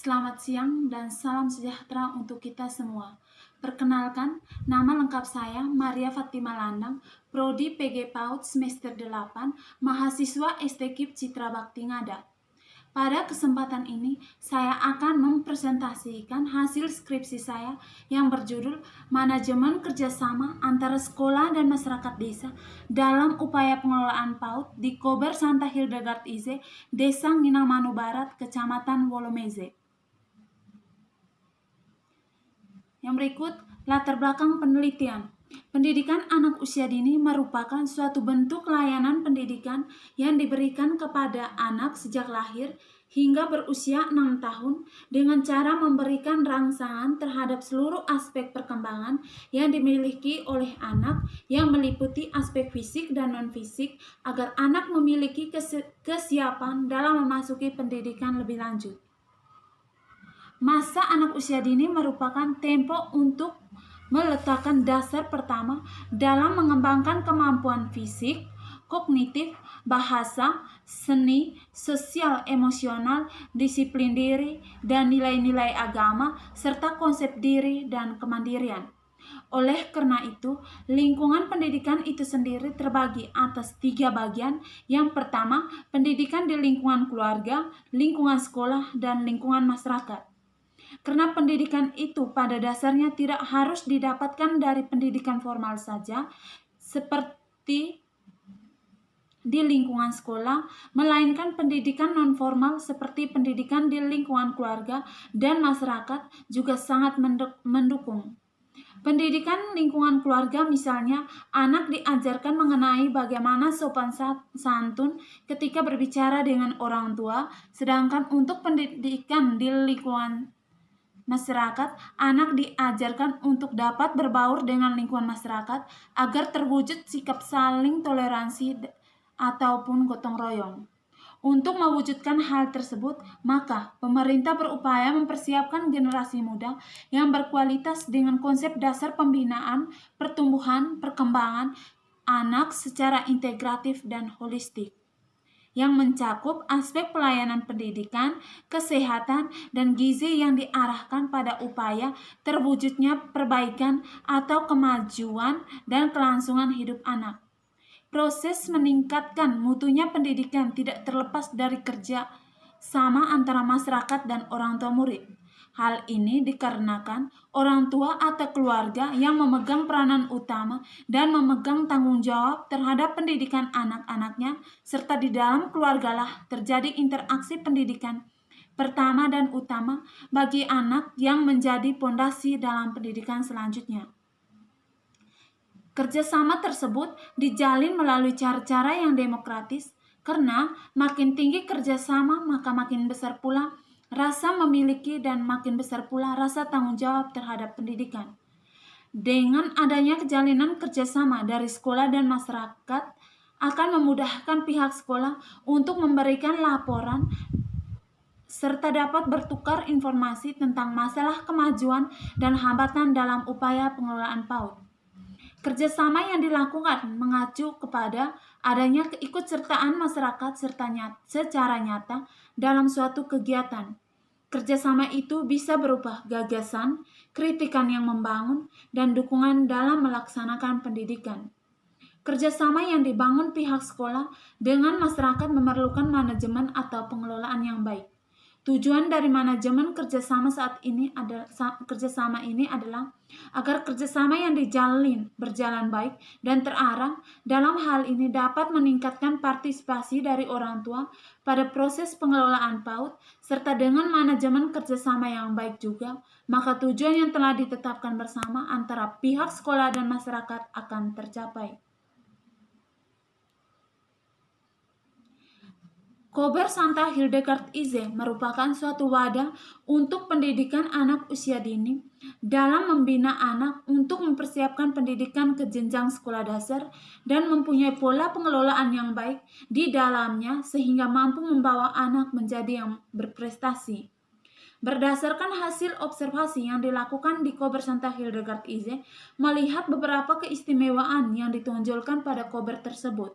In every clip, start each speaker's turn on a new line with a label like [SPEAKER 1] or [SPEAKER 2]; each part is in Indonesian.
[SPEAKER 1] Selamat siang dan salam sejahtera untuk kita semua. Perkenalkan, nama lengkap saya Maria Fatima Landang, Prodi PG PAUD semester 8, mahasiswa STKIP Citra Bakti Ngada. Pada kesempatan ini, saya akan mempresentasikan hasil skripsi saya yang berjudul Manajemen Kerjasama Antara Sekolah dan Masyarakat Desa dalam Upaya Pengelolaan PAUD di Kober Santa Hildegard IZ, Desa Nginamanu Barat, Kecamatan Wolomeze. Yang berikut, latar belakang penelitian. Pendidikan anak usia dini merupakan suatu bentuk layanan pendidikan yang diberikan kepada anak sejak lahir hingga berusia 6 tahun dengan cara memberikan rangsangan terhadap seluruh aspek perkembangan yang dimiliki oleh anak yang meliputi aspek fisik dan non-fisik agar anak memiliki kesiapan dalam memasuki pendidikan lebih lanjut. Masa anak usia dini merupakan tempo untuk meletakkan dasar pertama dalam mengembangkan kemampuan fisik, kognitif, bahasa, seni, sosial, emosional, disiplin diri, dan nilai-nilai agama, serta konsep diri dan kemandirian. Oleh karena itu, lingkungan pendidikan itu sendiri terbagi atas 3 bagian. Yang pertama, pendidikan di lingkungan keluarga, lingkungan sekolah, dan lingkungan masyarakat. Karena pendidikan itu pada dasarnya tidak harus didapatkan dari pendidikan formal saja, seperti di lingkungan sekolah, melainkan pendidikan non-formal seperti pendidikan di lingkungan keluarga dan masyarakat juga sangat mendukung. Pendidikan lingkungan keluarga misalnya, anak diajarkan mengenai bagaimana sopan santun ketika berbicara dengan orang tua, sedangkan untuk pendidikan di lingkungan masyarakat, anak diajarkan untuk dapat berbaur dengan lingkungan masyarakat agar terwujud sikap saling toleransi ataupun gotong royong. Untuk mewujudkan hal tersebut, maka pemerintah berupaya mempersiapkan generasi muda yang berkualitas dengan konsep dasar pembinaan, pertumbuhan, perkembangan anak secara integratif dan holistik, yang mencakup aspek pelayanan pendidikan, kesehatan, dan gizi yang diarahkan pada upaya terwujudnya perbaikan atau kemajuan dan kelangsungan hidup anak. Proses meningkatkan mutunya pendidikan tidak terlepas dari kerja sama antara masyarakat dan orang tua murid. Hal ini dikarenakan orang tua atau keluarga yang memegang peranan utama dan memegang tanggung jawab terhadap pendidikan anak-anaknya, serta di dalam keluargalah terjadi interaksi pendidikan pertama dan utama bagi anak yang menjadi pondasi dalam pendidikan selanjutnya. Kerjasama tersebut dijalin melalui cara-cara yang demokratis, karena makin tinggi kerjasama maka makin besar pula rasa memiliki dan makin besar pula rasa tanggung jawab terhadap pendidikan. Dengan adanya kejalinan kerjasama dari sekolah dan masyarakat akan memudahkan pihak sekolah untuk memberikan laporan serta dapat bertukar informasi tentang masalah kemajuan dan hambatan dalam upaya pengelolaan PAUD. Kerjasama yang dilakukan mengacu kepada adanya keikutsertaan masyarakat secara nyata dalam suatu kegiatan. Kerjasama itu bisa berupa gagasan, kritikan yang membangun, dan dukungan dalam melaksanakan pendidikan. Kerjasama yang dibangun pihak sekolah dengan masyarakat memerlukan manajemen atau pengelolaan yang baik. Tujuan dari manajemen kerjasama ini adalah agar kerjasama yang dijalin berjalan baik dan terarah. Dalam hal ini dapat meningkatkan partisipasi dari orang tua pada proses pengelolaan PAUD, serta dengan manajemen kerjasama yang baik juga, maka tujuan yang telah ditetapkan bersama antara pihak sekolah dan masyarakat akan tercapai. Kober Santa Hildegard IZ merupakan suatu wadah untuk pendidikan anak usia dini dalam membina anak untuk mempersiapkan pendidikan ke jenjang sekolah dasar dan mempunyai pola pengelolaan yang baik di dalamnya sehingga mampu membawa anak menjadi yang berprestasi. Berdasarkan hasil observasi yang dilakukan di Kober Santa Hildegard IZ, melihat beberapa keistimewaan yang ditonjolkan pada Kober tersebut.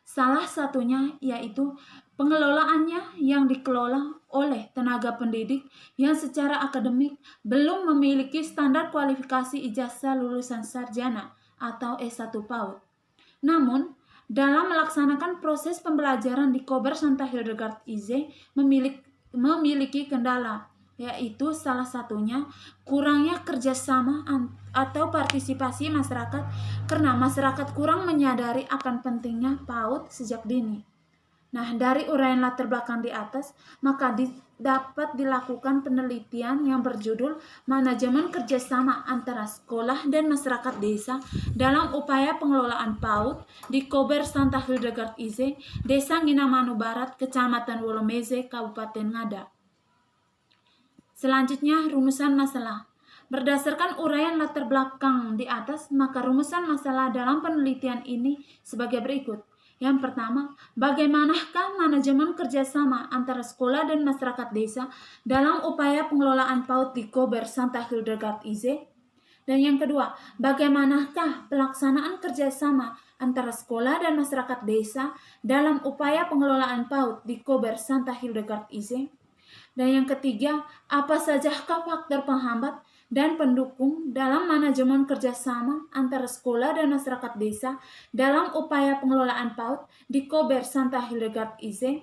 [SPEAKER 1] Salah satunya yaitu pengelolaannya yang dikelola oleh tenaga pendidik yang secara akademik belum memiliki standar kualifikasi ijazah lulusan sarjana atau S1 PAUD. Namun, dalam melaksanakan proses pembelajaran di Kober Santa Hildegard IZ memiliki kendala, yaitu salah satunya kurangnya kerjasama atau partisipasi masyarakat karena masyarakat kurang menyadari akan pentingnya PAUD sejak dini. Nah, dari uraian latar belakang di atas, maka dapat dilakukan penelitian yang berjudul Manajemen Kerjasama Antara Sekolah dan Masyarakat Desa dalam Upaya Pengelolaan PAUD di Kober Santa Hildegard IZ, Desa Nginamanu Barat, Kecamatan Wolomeze, Kabupaten Ngada. Selanjutnya, rumusan masalah. Berdasarkan uraian latar belakang di atas, maka rumusan masalah dalam penelitian ini sebagai berikut. Yang pertama, bagaimanakah manajemen kerjasama antara sekolah dan masyarakat desa dalam upaya pengelolaan PAUD di Kober Santa Hildegard IZ? Dan yang kedua, bagaimanakah pelaksanaan kerjasama antara sekolah dan masyarakat desa dalam upaya pengelolaan PAUD di Kober Santa Hildegard IZ? Dan yang ketiga, apa sajakah faktor penghambat dan pendukung dalam manajemen kerjasama antara sekolah dan masyarakat desa dalam upaya pengelolaan PAUD di Kober Santa Hildegard IZ?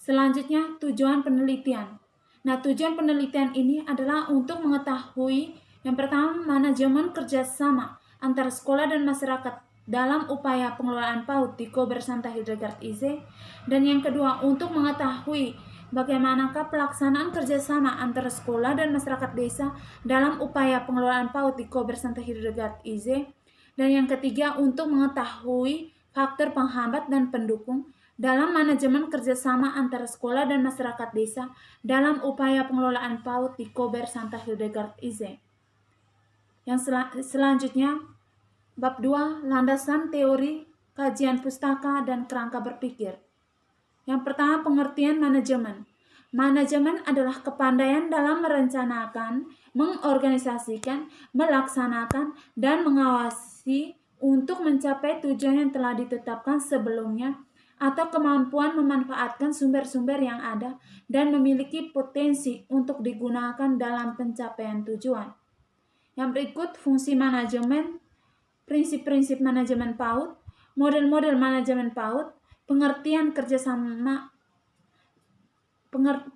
[SPEAKER 1] Selanjutnya, tujuan penelitian. Nah, tujuan penelitian ini adalah untuk mengetahui yang pertama, manajemen kerjasama antara sekolah dan masyarakat dalam upaya pengelolaan PAUD di Kober Santa Hildegard IZ. Dan yang kedua, untuk mengetahui bagaimanakah pelaksanaan kerjasama antara sekolah dan masyarakat desa dalam upaya pengelolaan PAUD di Kober Santa Hildegard IZ. Dan yang ketiga, untuk mengetahui faktor penghambat dan pendukung dalam manajemen kerjasama antara sekolah dan masyarakat desa dalam upaya pengelolaan PAUD di Kober Santa Hildegard IZ. Yang selanjutnya, bab 2, landasan teori, kajian pustaka, dan kerangka berpikir. Yang pertama, pengertian manajemen. Manajemen adalah kepandaian dalam merencanakan, mengorganisasikan, melaksanakan, dan mengawasi untuk mencapai tujuan yang telah ditetapkan sebelumnya atau kemampuan memanfaatkan sumber-sumber yang ada dan memiliki potensi untuk digunakan dalam pencapaian tujuan. Yang berikut, fungsi manajemen, prinsip-prinsip manajemen PAUD, model-model manajemen PAUD, pengertian kerjasama,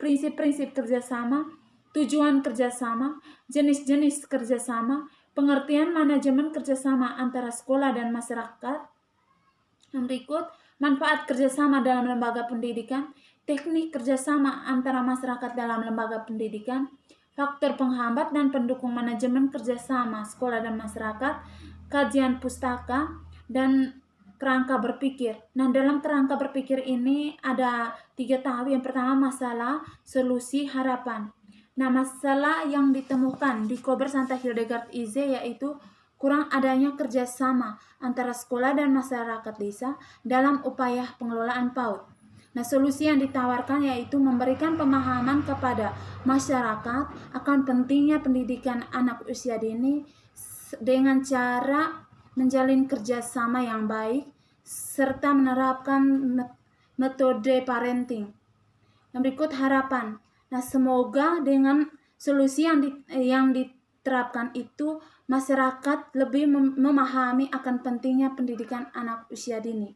[SPEAKER 1] prinsip-prinsip kerjasama, tujuan kerjasama, jenis-jenis kerjasama, pengertian manajemen kerjasama antara sekolah dan masyarakat. Yang berikut, manfaat kerjasama dalam lembaga pendidikan, teknik kerjasama antara masyarakat dalam lembaga pendidikan, faktor penghambat dan pendukung manajemen kerjasama sekolah dan masyarakat, kajian pustaka, dan kerangka berpikir. Nah, dalam kerangka berpikir ini ada 3 tahap. Yang pertama, masalah, solusi, harapan. Nah, masalah yang ditemukan di Kober Santa Hildegard IZ yaitu kurang adanya kerjasama antara sekolah dan masyarakat desa dalam upaya pengelolaan PAUD. Nah, solusi yang ditawarkan yaitu memberikan pemahaman kepada masyarakat akan pentingnya pendidikan anak usia dini dengan cara menjalin kerjasama yang baik, serta menerapkan metode parenting. Yang berikut, harapan. Nah, semoga dengan solusi yang diterapkan itu, masyarakat lebih memahami akan pentingnya pendidikan anak usia dini.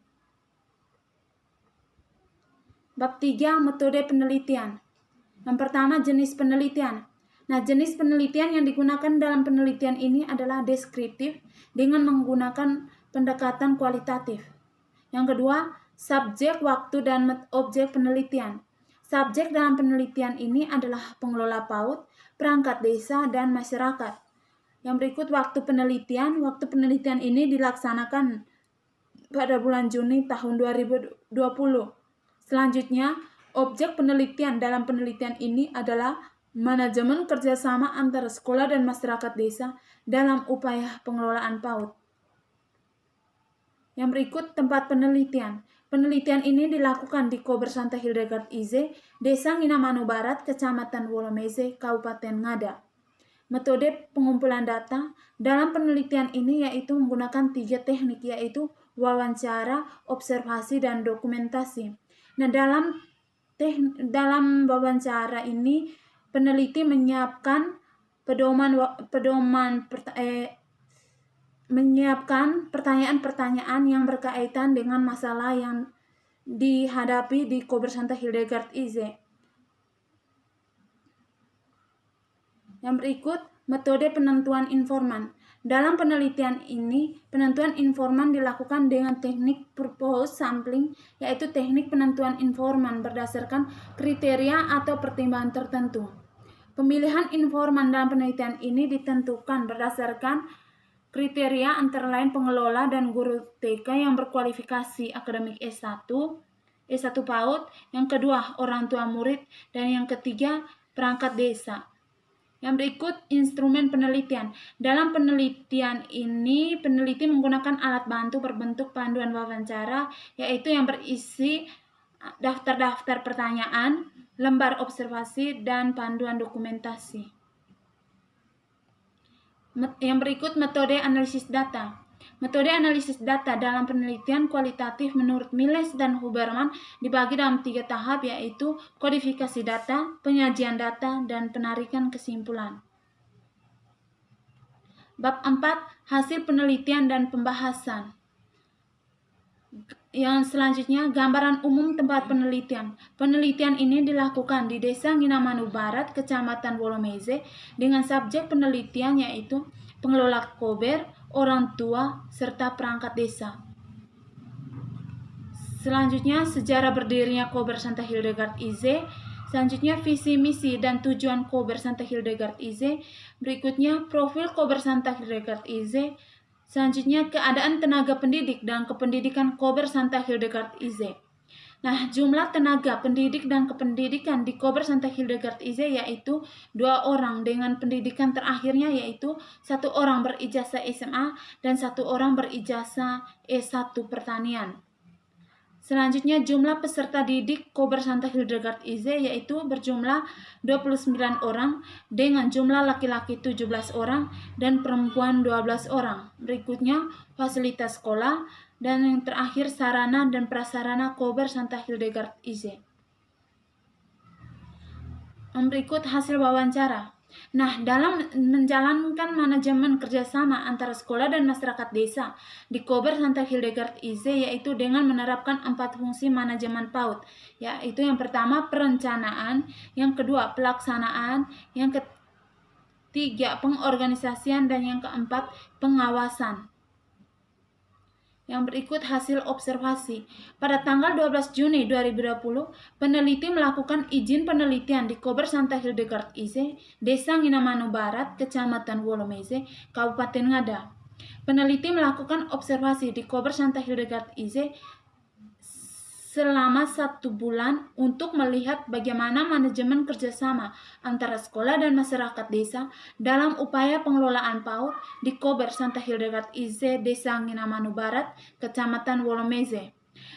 [SPEAKER 1] Bab 3, metode penelitian. Yang pertama, jenis penelitian. Nah, jenis penelitian yang digunakan dalam penelitian ini adalah deskriptif dengan menggunakan pendekatan kualitatif. Yang kedua, subjek, waktu, dan objek penelitian. Subjek dalam penelitian ini adalah pengelola PAUD, perangkat desa, dan masyarakat. Yang berikut, waktu penelitian. Waktu penelitian ini dilaksanakan pada bulan Juni tahun 2020. Selanjutnya, objek penelitian dalam penelitian ini adalah manajemen kerjasama antara sekolah dan masyarakat desa dalam upaya pengelolaan PAUD. Yang berikut, tempat penelitian. Penelitian ini dilakukan di Kober Santa Hildegard IZ, Desa Nginamanu Barat, Kecamatan Wolomeze, Kabupaten Ngada. Metode pengumpulan data dalam penelitian ini yaitu menggunakan 3 teknik, yaitu wawancara, observasi, dan dokumentasi. Nah, dalam Dalam wawancara ini peneliti menyiapkan pertanyaan-pertanyaan yang berkaitan dengan masalah yang dihadapi di Cober Santa Hildegard IZ. Yang berikut, metode penentuan informan. Dalam penelitian ini, penentuan informan dilakukan dengan teknik purpose sampling, yaitu teknik penentuan informan berdasarkan kriteria atau pertimbangan tertentu. Pemilihan informan dalam penelitian ini ditentukan berdasarkan kriteria antara lain pengelola dan guru TK yang berkualifikasi akademik S1 PAUD, yang kedua orang tua murid, dan yang ketiga perangkat desa. Yang berikut instrumen penelitian. Dalam penelitian ini, peneliti menggunakan alat bantu berbentuk panduan wawancara, yaitu yang berisi daftar-daftar pertanyaan, lembar observasi, dan panduan dokumentasi. Yang berikut metode analisis data. Metode analisis data dalam penelitian kualitatif menurut Miles dan Huberman dibagi dalam 3 tahap, yaitu kodifikasi data, penyajian data, dan penarikan kesimpulan. Bab 4, hasil penelitian dan pembahasan. Yang selanjutnya, gambaran umum tempat penelitian. Penelitian ini dilakukan di Desa Nginamanu Barat, Kecamatan Wolomeze, dengan subjek penelitian yaitu pengelola Cober, orang tua, serta perangkat desa. Selanjutnya, sejarah berdirinya Cober Santa Hildegard IZ. Selanjutnya, visi, misi, dan tujuan Cober Santa Hildegard IZ. Berikutnya, profil Cober Santa Hildegard IZ. Selanjutnya, keadaan tenaga pendidik dan kependidikan Cober Santa Hildegard IZ. Nah, jumlah tenaga pendidik dan kependidikan di Cober Santa Hildegard IZ yaitu 2 orang dengan pendidikan terakhirnya yaitu 1 orang berijazah SMA dan 1 orang berijazah S1 pertanian. Selanjutnya, jumlah peserta didik Cober Santa Hildegard IZ yaitu berjumlah 29 orang dengan jumlah laki-laki 17 orang dan perempuan 12 orang. Berikutnya, fasilitas sekolah, dan yang terakhir sarana dan prasarana Cober Santa Hildegard IZ. Berikut hasil wawancara. Nah, dalam menjalankan manajemen kerjasama antara sekolah dan masyarakat desa di Cober Santa Hildegard IZ yaitu dengan menerapkan 4 fungsi manajemen PAUD, yaitu yang pertama perencanaan, yang kedua pelaksanaan, yang ketiga pengorganisasian, dan yang keempat pengawasan. Yang berikut hasil observasi. Pada tanggal 12 Juni 2020, peneliti melakukan izin penelitian di Cober Santa Hildegard IZ, Desa Nginamanu Barat, Kecamatan Wolomeze, Kabupaten Ngada. Peneliti melakukan observasi di Cober Santa Hildegard IZ selama 1 bulan untuk melihat bagaimana manajemen kerjasama antara sekolah dan masyarakat desa dalam upaya pengelolaan PAUD di Cober Santa Hildegard IZ Desa Nginamanu Barat, Kecamatan Wolomeze.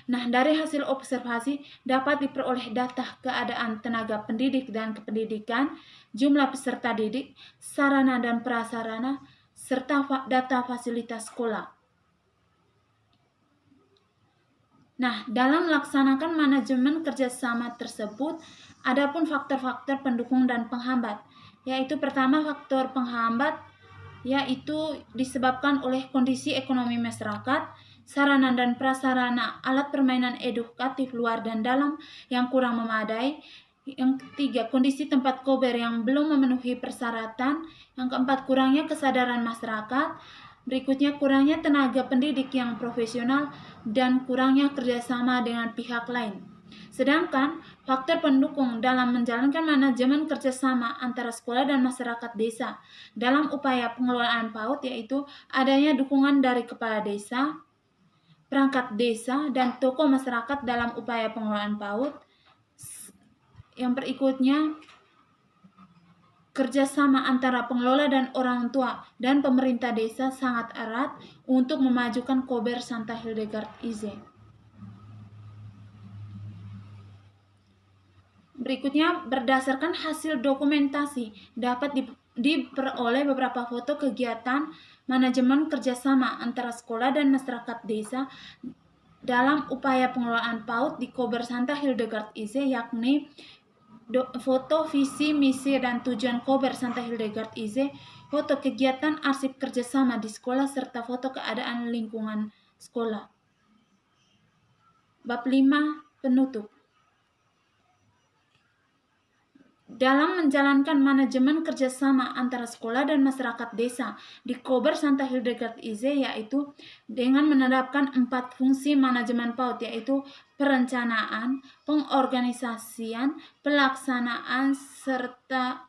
[SPEAKER 1] Nah, dari hasil observasi dapat diperoleh data keadaan tenaga pendidik dan kependidikan, jumlah peserta didik, sarana dan prasarana, serta data fasilitas sekolah. Nah, dalam melaksanakan manajemen kerjasama tersebut, adapun faktor-faktor pendukung dan penghambat, yaitu pertama faktor penghambat, yaitu disebabkan oleh kondisi ekonomi masyarakat, sarana dan prasarana alat permainan edukatif luar dan dalam yang kurang memadai, yang ketiga kondisi tempat Cober yang belum memenuhi persyaratan, yang keempat kurangnya kesadaran masyarakat, berikutnya kurangnya tenaga pendidik yang profesional, dan kurangnya kerjasama dengan pihak lain. Sedangkan faktor pendukung dalam menjalankan manajemen kerjasama antara sekolah dan masyarakat desa dalam upaya pengelolaan PAUD yaitu adanya dukungan dari kepala desa, perangkat desa, dan tokoh masyarakat dalam upaya pengelolaan PAUD. Yang berikutnya, kerjasama antara pengelola dan orang tua dan pemerintah desa sangat erat untuk memajukan Cober Santa Hildegard IZ. Berikutnya, berdasarkan hasil dokumentasi dapat diperoleh beberapa foto kegiatan manajemen kerjasama antara sekolah dan masyarakat desa dalam upaya pengelolaan PAUD di Kober Santa Hildegard IZ, yakni foto, visi, misi, dan tujuan Kober Santa Hildegard IZ, foto kegiatan arsip kerjasama di sekolah, serta foto keadaan lingkungan sekolah. Bab 5. Penutup. Dalam menjalankan manajemen kerjasama antara sekolah dan masyarakat desa di Kober Santa Hildegard IZ, yaitu dengan menerapkan 4 fungsi manajemen PAUD, yaitu perencanaan, pengorganisasian, pelaksanaan, serta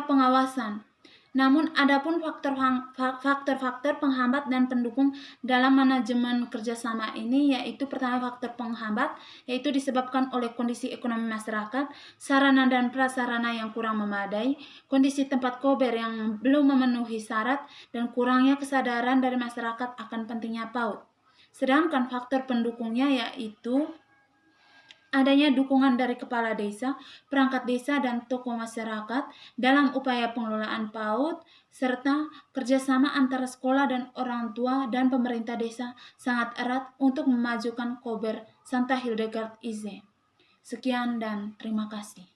[SPEAKER 1] pengawasan. Namun, adapun faktor-faktor penghambat dan pendukung dalam manajemen kerjasama ini, yaitu pertama, faktor penghambat, yaitu disebabkan oleh kondisi ekonomi masyarakat, sarana dan prasarana yang kurang memadai, kondisi tempat Kober yang belum memenuhi syarat, dan kurangnya kesadaran dari masyarakat akan pentingnya PAUD. Sedangkan faktor pendukungnya yaitu adanya dukungan dari kepala desa, perangkat desa, dan tokoh masyarakat dalam upaya pengelolaan PAUD, serta kerjasama antara sekolah dan orang tua dan pemerintah desa sangat erat untuk memajukan Kober Santa Hildegard IZ. Sekian dan terima kasih.